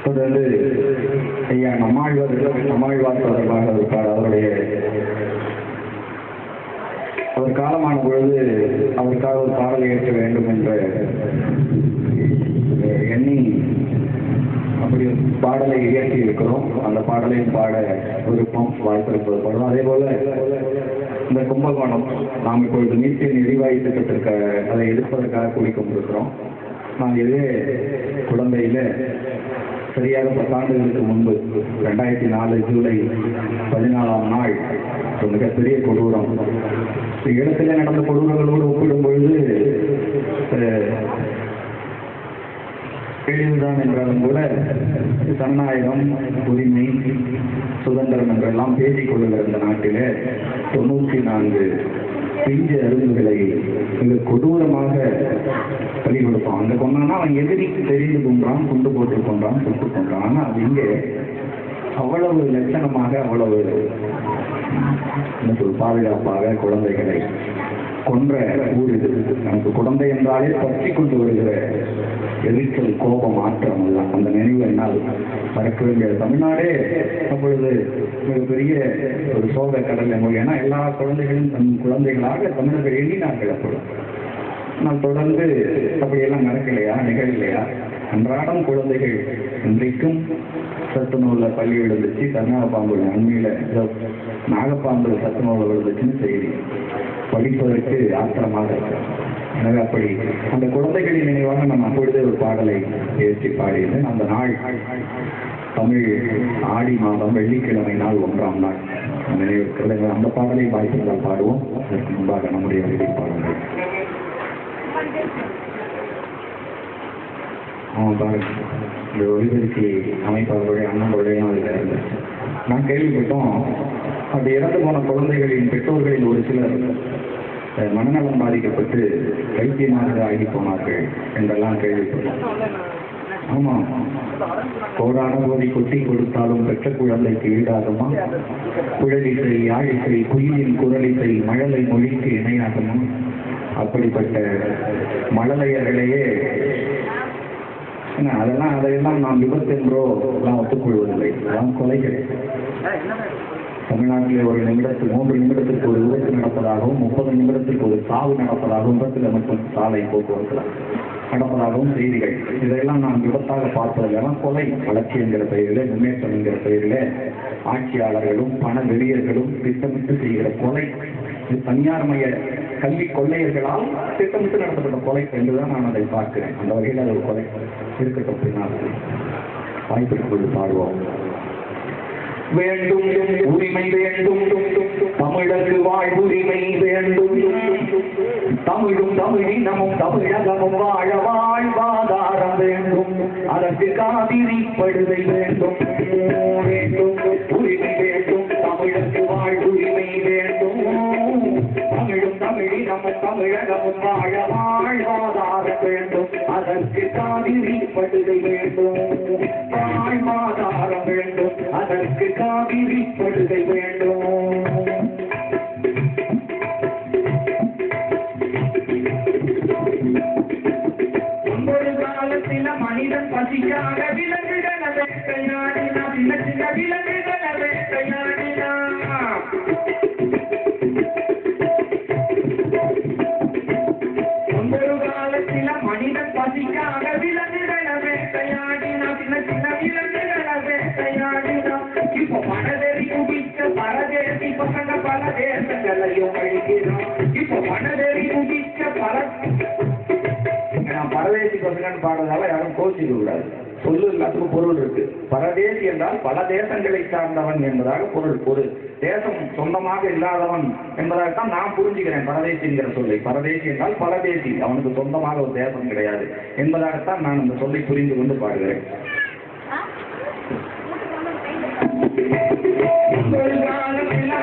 தொடர்ந்து ஐயா நம்மாழ்வார் தொடர்பாக இருப்பார். அவர் காலமான பொழுது அவருக்காக ஒரு பாடலை ஏற்க வேண்டும் என்ற எண்ணி அப்படி ஒரு பாடலை இயற்றி இருக்கிறோம். அந்த பாடலையும் பாட விருப்பம் வாய்ப்பிருப்பது. அதே போல இந்த கும்பகோணம் நாம் இப்பொழுது நீட்டின் எரிவாயு திட்டத்திற்கு அதை எடுப்பதற்காக கூடிக்கொண்டிருக்கிறோம். நான் இதே குழந்தையில சரியாக 10 ஆண்டுகளுக்கு முன்பு 2004 ஜூலை 14ஆம் நாள் மிகப்பெரிய கொடூரம். இடத்துல நடந்த கொடூரங்களோடு ஒப்பிடும் பொழுது கேள்விதான் என்றாலும் கூட ஜனநாயகம், உரிமை, சுதந்திரம் என்றெல்லாம் பேசிக் கொள்ளுகிற இந்த நாட்டிலே 94 பிஞ்சு அருந்துகளை மிக கொடூரமாக பலி கொடுப்பான். அங்க கொண்டான்னா அவன் எதிரிக்கு தெரிந்து கொண்டான், குண்டு போட்டு கொண்டான், சுட்டு கொண்டான். ஆனா அது இங்கே அவ்வளவு லட்சணமாக, அவ்வளவு பாதுகாப்பாக குழந்தைகளை கொன்ற ஊர் இது. நமக்கு குழந்தை என்றாலே பற்றி கொண்டு வருகிற எரிச்சல், கோபம், ஆற்றம் அல்ல. அந்த நினைவு என்னால் மறக்க வேண்டிய தமிழ்நாடே அப்பொழுது மிகப்பெரிய ஒரு சோக கடல் மொழி. ஏன்னா எல்லா குழந்தைகளும் தன் குழந்தைகளாக தமிழர்கள் எண்ணினார்கள் அப்பொழுது. ஆனால் தொடர்ந்து அப்படியெல்லாம் நடக்கலையா, நிகழலையா? அன்றாடம் குழந்தைகள் இன்றைக்கும் சத்துணவுல பள்ளி விழுந்துச்சு, கர்நாடகாம்பு அண்மையில நாகப்பாம்பு சத்துணவுல விழுந்துச்சுன்னு செய்தி படிப்பதற்கு ஆத்திரமாக இருக்கிறோம். எனவே அப்படி அந்த குழந்தைகளின் நினைவாக நம்ம அப்பொழுதே ஒரு பாடலை ஏற்றி பாடினேன். அந்த நாள் தமிழ் ஆடி மாதம் வெள்ளிக்கிழமை நாள் 1ஆம் நாள் நினைவிருக்கிறது. அந்த பாடலை வாய்ப்பிருந்தால் பாடுவோம். அதற்கு முன்பாக நம்முடைய இறுதி பாடல்கள் இந்த ஒலிபெருக்கி அமைப்பாளருடைய அண்ணனுடைய நான் கேள்விப்பட்டோம். அப்படி இறந்து போன குழந்தைகளின் பெற்றோர்களில் ஒரு சிலர் மனநலம் பாதிக்கப்பட்டு வைத்தியமாக ஆகி போனார்கள் என்றெல்லாம் கேள்விப்பட்டோம். ஆமா, கோடான போதை கொட்டி கொடுத்தாலும் பெற்ற குழந்தைக்கு ஈடாகுமா? குழலிசை, யாழிசை, குயிலின் குரலிசை, மழலை மொழிக்கு இணையாகுமா? அப்படிப்பட்ட மழலையர்களையே அதையெல்லாம் நாம் விபத்து என்றோ எல்லாம் ஒத்துக்கொள்வதில்லை. அதான் கொலைகள். தமிழ்நாட்டில் ஒரு நிமிடத்தில் 3 நிமிடத்திற்கு ஒரு விபத்து நடப்பதாகவும் 30 நிமிடத்திற்கு ஒரு சாவு நடப்பதாகவும், விபத்தில் மட்டும் சாலை போக்குவரத்தில் நடப்பதாகவும் செய்திகள். இதையெல்லாம் நாம் விபத்தாக பார்ப்பதெல்லாம் கொலை. வளர்ச்சி என்கிற பெயரிலே, முன்னேற்றம் என்கிற பெயரிலே ஆட்சியாளர்களும் பண வெறியர்களும் திட்டமிட்டு செய்கிற கொலை. இது தனியார் மைய கல்வி கொள்ளையர்களால் திட்டமிட்டு நடத்தப்பட்ட கொலை என்றுதான் நான் அதை பார்க்கிறேன். அந்த வகையில் அது ஒரு கொலை இருக்கட்டும். பின்னால் வாய்ப்பிற்கு பாடுவோம். வேண்டும் உரிமை வேண்டும், தமிழருக்கு வாழ்வுரிமை வேண்டும். தமிழும் தமிழினமும் தமிழகமும் வாழ வாழ்வாதாரம் வேண்டும். அதற்கு காவிரி படுகை வேண்டும். வேண்டும் உரிமை வேண்டும், தமிழருக்கு தமிழகமும் வாழ வாழ்வாதார வேண்டும், அதற்கு காவிரி படுகை வேண்டும். வாழ்வாதாரம் வேண்டும், அதற்கு காவிரி படுகை வேண்டும். ஒவ்வொரு காலத்தில மனிதன் பசிக்காக விலங்குகளை வேட்டையாடினா, சின்ன சின்ன விலங்குகளை வேட்டையாடினா. ஒவ்வொரு காலத்தில மனிதன் பசிக்காக விலங்குகளை வேட்டையாடினா, சின்ன சின்ன விலங்குகளை வேட்டையாடினா. இப்போ மனதெறி குடிக்க பரதேசி பசங்க பல தேசங்களையும் அழிக்கிறான். இப்போ மனதெறி குடிக்க நான் பரதேசி பசங்கன்னு பாடுறதால யாரும் கோச்சிக்க கூடாது. சொல்லு எல்லாத்துக்கும் பொருள் இருக்கு. பரதேசி என்றால் பல தேசங்களை சார்ந்தவன் என்பதாக பொருள். ஒரு தேசம் சொந்தமாக இல்லாதவன் என்பதாகத்தான் நான் புரிஞ்சுக்கிறேன் பரதேசிங்கிற சொல்லை. பரதேசி என்றால் பல தேசி, அவனுக்கு சொந்தமாக ஒரு தேசம் கிடையாது என்பதாகத்தான் நான் அந்த சொல்லை புரிந்து கொண்டு பாடுகிறேன்.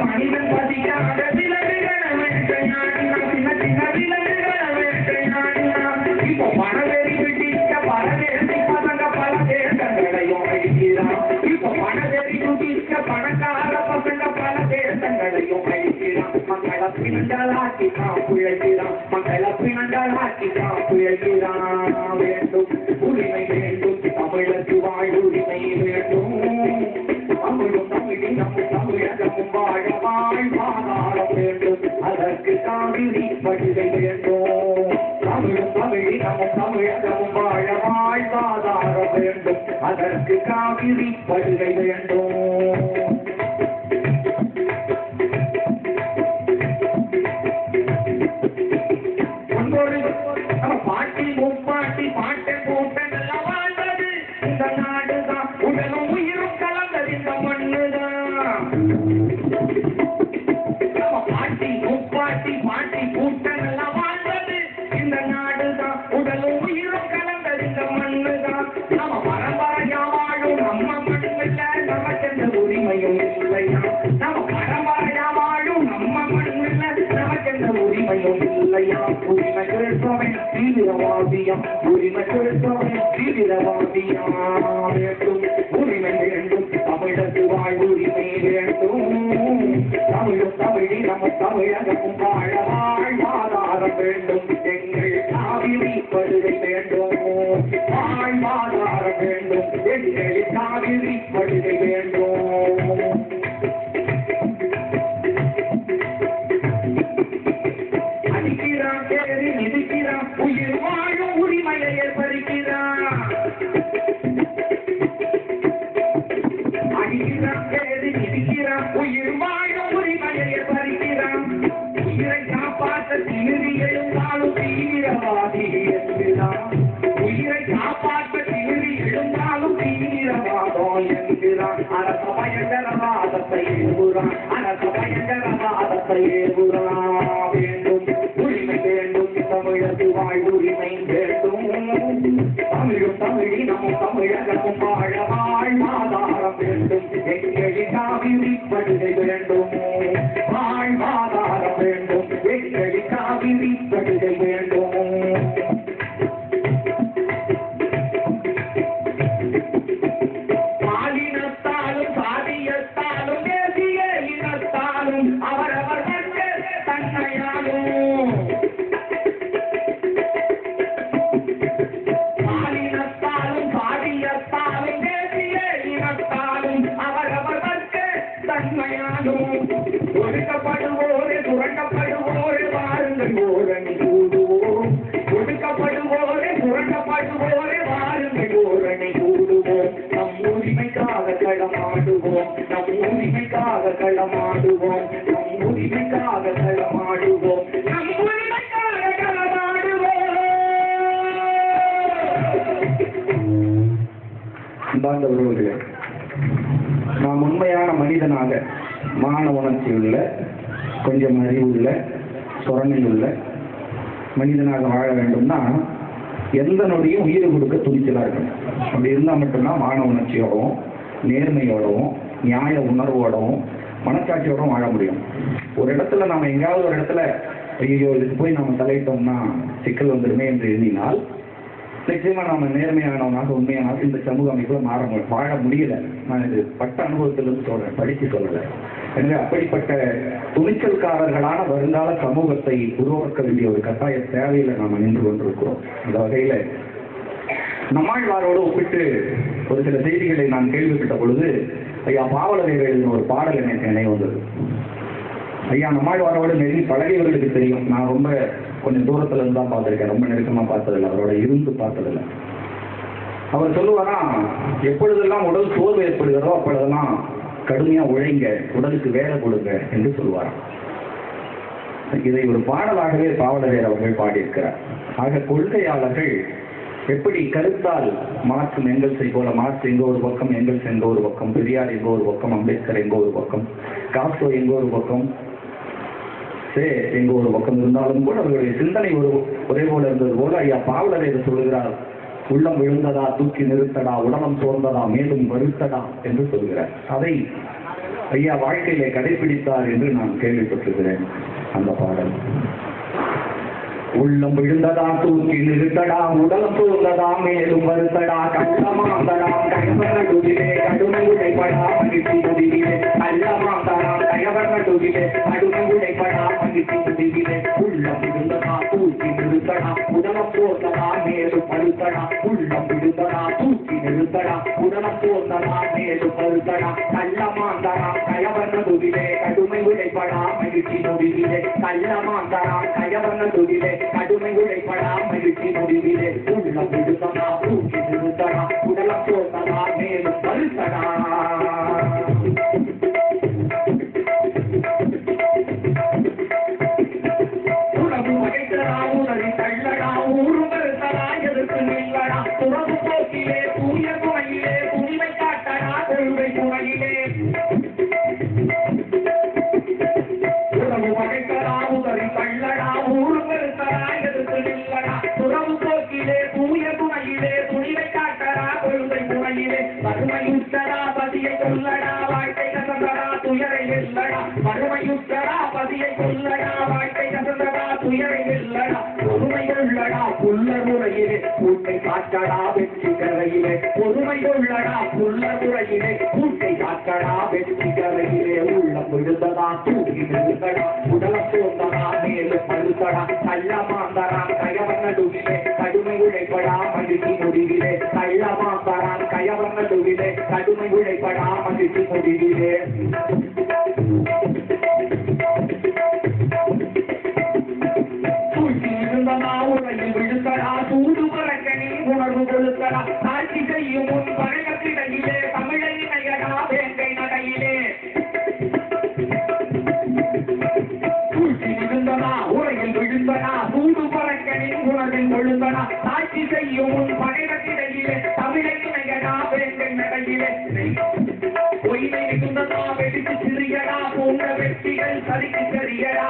மனிதன் பதிக்காக விலங்குகளை வேட்டையாடினா, சின்ன சின்ன விலங்குகளை வேட்டையாடினா. இப்போ மனதெறி குடிக்க பரதேசி பசங்க பல தேசங்களையும் அழிக்கிறான். இப்போ மனதெறி குடிக்க பணக்கார பசங்க பல தேசங்களையும் அழிக்கிறான். மக்களை பிணங்களாக்கி தான் பிழைக்கிறான், மக்களை பிணங்களாக்கி தான் பிழைக்கிறான். வேண்டும் உரிமை வேண்டும், தமிழருக்கு வாழ்வுரிமை வேண்டும். தமிழும் தமிழினமும் தமிழகமும் வாழ வாழ்வாதாரம் வேண்டும், அதற்கு காவிரி படுகை வேண்டும். தமிழும் தமிழினமும் தமிழகமும் வாழ வாழ்வாதாரம் வேண்டும், அதற்கு காவிரி படுகை வேண்டும். நம்ம பாட்டி முப்பாட்டி பாட்டை போட்ட நல்லா வாழ்ந்தது இந்த நாடுதான். உடலும் உயிரும் கலந்தது இந்த மண்ணுதான். நம்ம பாட்டி முப்பாட்டி பாட்டி கூட்ட நல்லா வாழ்ந்தது இந்த நாடுதான். உடலும் உயிரும் கலந்தது இந்த மண்ணுதான். நம்ம பரம்பரையா வாழும் நம்ம மண்ணில் நமக்கெந்த உரிமையும் இல்லையா. நம்ம பரம்பரையா வாழும் நம்ம மண்ணில் நமக்கெந்த உரிமையும் இல்லையா. உரிமை கேட்பவன் தீவிரவாதியம், உரிமை கேட்பவன் தீவிரவாதியம். வேண்டும் உரிமை வேண்டும், தமிழருக்கு வாழ்வுரிமை வேண்டும். தமிழும் தமிழினமும் தமிழகமும் வாழ வாழ்வாதாரம் வேண்டும், எங்கள் காவிரி படுகை வேண்டும். வாழ்வாதாரம் வேண்டும், எங்கள் காவிரி படுகை வேண்டும். அடிக்கிறான் தேடி மிதிக்கிறான், உயிர் வாழும் உரிமையை ஏற்படுகிறான். அடிக்கிறான் தேடி மிதிக்கிறான், உயிர் வாழும் உரிமையை ஏற்படுகிறான். உயிரை காப்பாற்ற திமிரி எழுந்தாலும் தீவிரவாதி என்கிறான். உயிரை காப்பாற்ற திமிரி எழுந்தாலும் தீவிரவாதம் என்கிறான். அரச பயங்கரவாதத்தை ஏவுகிறான், அரச பயங்கரவாதத்தை ஏவுகிறான். வேண்டும் உரிமை வேண்டும், தமிழருக்கு வாழ்வுரிமை வேண்டும். தமிழும் தமிழினமும் தமிழகமும் வாழ வாழ்வாதாரம் வேண்டும், எங்களின் காவிரி படுகை வேண்டும். வாழ்வாதாரம் வேண்டும், எங்களின் காவிரி படுகை வேண்டும். பாலினத்தாலும் சாதியத்தாலும் தேசிய இனத்தாலும் அவரவர் வர்க்க தன்மையாலும். பாலினத்தாலும் சாதியத்தாலும் தேசிய இனத்தாலும் அவரவர் வர்க்க தன்மையாலும். ஒடுக்கப்படுவோரே சுரண்டப்படுவோரே வாருங்கள் ஓரணி கூடுவோம். ஒடுக்கப்படுவோரே சுரண்டப்படுவோரே வாருங்கள் ஓரணி கூடுவோம். நம் உரிமைக்காக களமாடுவோம், நம் உரிமைக்காக களமாடுவோம், நம் உரிமைக்காக களமாடுவோம், நம் உரிமைக்காக களமாடுவோம். அன்பார்ந்த உறவுகளே, நாம் உண்மையான மனிதனாக மான உணர்ச்சி உள்ள, கொஞ்சம் அறிவுள்ள, சொரணையுள்ள மனிதனாக வாழ வேண்டும்னா எந்த நொடியும் உயிரை கொடுக்க துணிச்சலா இருக்கணும். அப்படி இருந்தால் மட்டும்தான் மான உணர்ச்சியோடவும் நேர்மையோடவும் நியாய உணர்வோடவும் மனசாட்சியோடவும் வாழ முடியும். ஒரு இடத்துல நம்ம எங்கேயாவது ஒரு இடத்துல ஐயோ இதுக்கு போய் நாம தலையிட்டோம்னா சிக்கல் வந்துடுமே என்று எண்ணினால் நிச்சயமா நாம நேர்மையானவனாக உண்மையானாக இந்த சமூக அமைப்புல வாழ முடியல. நான் இது பட்ட அனுபவத்திலிருந்து சொல்றேன், படிச்சு சொல்லலை. எனவே அப்படிப்பட்ட துணிச்சல்காரர்களான வருங்கால சமூகத்தை உருவாக்க வேண்டிய ஒரு கட்டாய தேவையில நாம நின்று கொண்டிருக்கிறோம். அந்த வகையில நம்மாழ்வாரோடு ஒப்பிட்டு ஒரு சில செய்திகளை நான் கேள்விப்பட்ட பொழுது ஐயா பாவலரேறு எழுதின ஒரு பாடல் எனக்கு நினைவு வந்தது. ஐயா நம்மாழ்வாரோடு நெருங்கி பழகியவர்களுக்கு தெரியும். நான் ரொம்ப கொஞ்சம் தூரத்துல இருந்து தான் பார்த்திருக்கேன், ரொம்ப நெருக்கமா பார்த்ததில்லை, அவரோட இருந்து பார்த்ததில்லை. அவர் சொல்லுவாரா, எப்பொழுதெல்லாம் உடல் சோர்வு ஏற்படுகிறதோ அப்பொழுதெல்லாம் கடுமையா உழைங்க, உடலுக்கு வேலை கொடுங்க என்று சொல்லுவாராம். இதை ஒரு பாடலாகவே பாவலரேர் அவர்கள் பாடியிருக்கிறார். ஆக கொள்கையாளர்கள் எப்படி கருத்தால் மார்க்ஸ் எங்கெல்ஸை போல, மார்க்ஸ் எங்க ஒரு பக்கம், எங்கெல்ஸ் எங்க ஒரு பக்கம், பெரியார் எங்க ஒரு பக்கம், அம்பேத்கர் எங்க ஒரு பக்கம், காஸ்ட்ரோ எங்க ஒரு பக்கம், எங்க ஒரு பக்கம் இருந்தாலும் கூட அவர்களுடைய சிந்தனை ஒரே போல இருந்தது போல ஐயா பாவலரேர் சொல்லுகிறார், உள்ளம் விழுந்ததா தூக்கி நிறுத்தடா, உடலம் சோர்ந்ததா மேலும் வருத்தடா என்று சொல்கிறார். அதை ஐயா வாழ்க்கையிலே கடைபிடித்தார் என்று நான் கேள்விப்பட்டிருக்கிறேன். அந்த பாடல் உள்ளம் விழுந்ததா தூக்கி நிறுத்தடா, உடலம் சோர்ந்ததா மேலும் வருத்தடா, கள்ளமாந்தடாம் கைவரடுவிலே கடுமை உடைப்படா மகிழ்ச்சி முடிவிலே, கள்ளமாந்தடாம் கைவரடுவிலே கடுமை உடைப்படா மகிழ்ச்சி முடிவிலே, உள்ளம் விழுந்ததா தூக்கி நிறுத்தடா, உடலம் சோர்ந்ததா மேலும் வருத்தடா, உள்ளம் விழுந்ததா தூக்கி நிறுத்தடா, உடலம் சோர்ந்ததா மேலும் வருத்தடா, கள்ளமாந்தடாம் கைவரடுவிலே கடுமை உடைப்படா மகிழ்ச்சி முடிவிலே, கள்ளமாந்தடாம் கைவரடுவிலே கடுமை உழைப்படா மகிழ்ச்சி முடிவிலே, உள்ளம் விடுதடா தூக்கி நிறுத்தடா, உடலம் சோர்ந்தடா மேலும் வருத்தடா. உணவு வகைத்தடா உணரி தள்ளடா, ஊரு வருத்தடா எதிர்த்து நில்லடா, துறவு போக்கிலே தூய குறையிலே துணிவை காட்டடா கொள்கை குறையிலே. உணவு வகைத்தடா உணரி தள்ளடா, ஊரு வருத்தடா எதிர்த்து நில்லடா, துறவு போக்கிலே தூய குறையிலே துணிவை காட்டடா கொள்கை குறையிலே. வறுமையுற்றடா பதியை கொல்லடா, வாழ்க்கை கசந்தடா துயரை வெல்லடா, வறுமையுற்றடா பதியை கொல்லடா, வாழ்க்கை கசந்தடா துயரை வெல்லடா, பொறுமை கொள்ளடா புல்ல முறையிலே கூட்டை காட்டடா வெற்றி கரையிலே, பொறுமை கொள்ளடா புல்ல முறையிலே கூட்டை காட்டடா வெற்றி கரையிலே, உள்ளம் விழுந்ததா தூக்கி நிறுத்தடா, உடலம் சோர்ந்தடா மேலும் பழுத்தடா, கள்ளமாந்தரான் கயவன் நடுவிலே கடுமை உழைப்படா மகிழ்ச்சி முடிவிலே, கள்ளமாந்தரான் கயவன் நடுவிலே கடுமை உழைப்படா மகிழ்ச்சி முடிவிலே. தூக்கி இருந்ததா உரையில் விழுத்தடா, சூடு பறக்கணி உணர்வு கொழுத்தடா, காட்சி செய்யும் முன் பழகத்திடையிலே தமிழை நயடா வேங்கை நடையிலே. தூக்கி இருந்ததா உரையில் விழுந்தடா, சூடு பறக்கணி உணர்வில் கொழுத்தடா, காட்சி செய்யும் முன் பழகத்திடையிலே தமிழை நயடா வேங்கை நடையிலே. பொய்மை மிகுந்ததா வெடித்து சிறியடா, போன்ற வெற்றிகள் சரிக்கு சரியடா,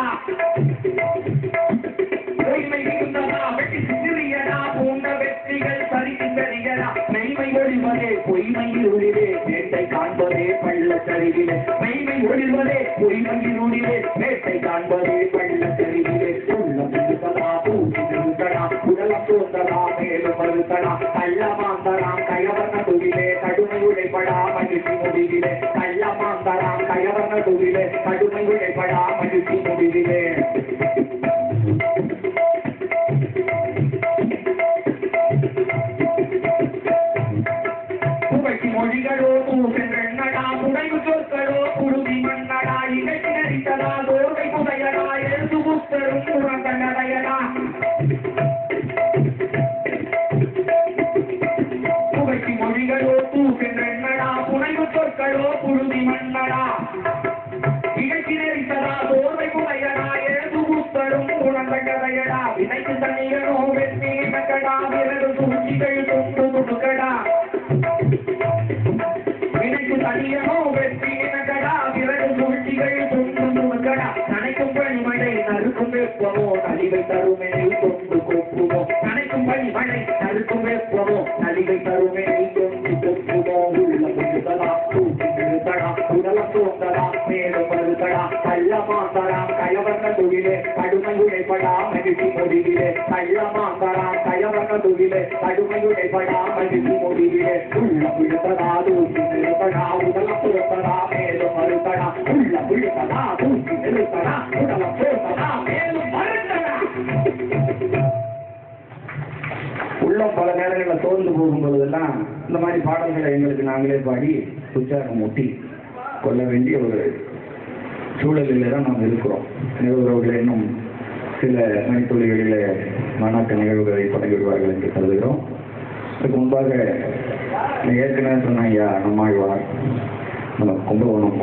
பொய்மை மிகுந்ததா வெட்டி சிறியடா, போன்ற வெற்றிகள் சரிக்கு சரியடா, மெய்மை ஒழிவதே பொய்மையில் ஒளிவே வேட்டை காண்பதே பள்ளச்சரிவிலே, மெய்மை ஒழிவதே பொய்மையில் ஒளிவே வேட்டை காண்பதே பள்ளச்சரிவிலே, உள்ளம் விழுந்ததா தூக்கி நிறுத்தடா, உடலம் சோர்ந்ததா மேலும் வருத்தடா, கள்ளமாந்தராம் கயவன் நடுவிலே கடுமை உழைப்படா மகிழ்ச்சி முடிவிலே, கள்ளமாந்தராம் கயவன் நடுவிலே கடுமை உழைப்படா மகிழ்ச்சி முடிவிலே. மொழிகளோ பூசென்றடா, புடைவு சொற்களோ புழுதி மன்னடா, இகழ்ச்சி நடித்தடா தோர்வை புதையடா, எழுது புத்தரும் புறந்த நடையடா, புகைச்சி மொழிகளோ பூசென்றடா, புனைவு சொற்களோ புழுதி மன்னடா, இகழ்ச்சி நடித்தடா தோர்வை புதையடா, எழுது புத்தரும் புறந்த நடையடா, வினைக்கு தண்ணீரோ வெற்றி நக்கடா, விரடு சூழ்ச்சிகள் தொண்டு துடுக்கடா, வினைக்கு தனியமோ வெற்றி நகடா, விரடு சூழ்ச்சிகள் தொண்டு துடுக்கடா, நனைக்கும் பணிமழை நறுக்கும் வெப்பமோ நலிவை தருமே தொண்டு கொப்புமோ, நனைக்கும் பணிமழை நறுக்கும் வெப்பமோ நலிவை தருமே தொண்டு கொப்புமோ, உள்ள விழுதலா தூக்கி நிறுத்தடா, உடலம் தோன்றதா மேலும் வருத்தடா கள்ளமாந்தராம் கயவர்ண துகிலே கடுமையுடைப்படா மகிழ்ச்சி முடிவிலே கள்ளமாந்தராம் கயவர்ண துகிலே கடுமையுடைப்படா மகிழ்ச்சி முடிவிலே உள்ள விழுத்ததா தூக்கி நிறுத்தடா உடல பொறுத்ததா மேலும் மறுத்தடா உள்ள விழுத்ததா தூக்கி நிறுத்தடா உடல பொறுத்ததா மேலும் மறுத்தடா. உள்ளம் பல நேரங்களில் சோர்ந்து போகும் பொழுதெல்லாம் இந்த மாதிரி பாடல்களை எங்களுக்கு நாங்களே பாடி உற்சாகம் ஊட்டி கொள்ள வேண்டிய ஒரு சூழலில் தான் நாம் இருக்கிறோம். நிகழ்வுகளை இன்னும் சில மணித்துளிகளிலே மாநாட்டு நிகழ்வுகளை தொடங்கிவிடுவார்கள் என்று கருதுகிறோம். அதுக்கு முன்பாக ஏற்கனவே சொன்ன ஐயா நம்மாழ்வார் நம்ம கும்பகோணம்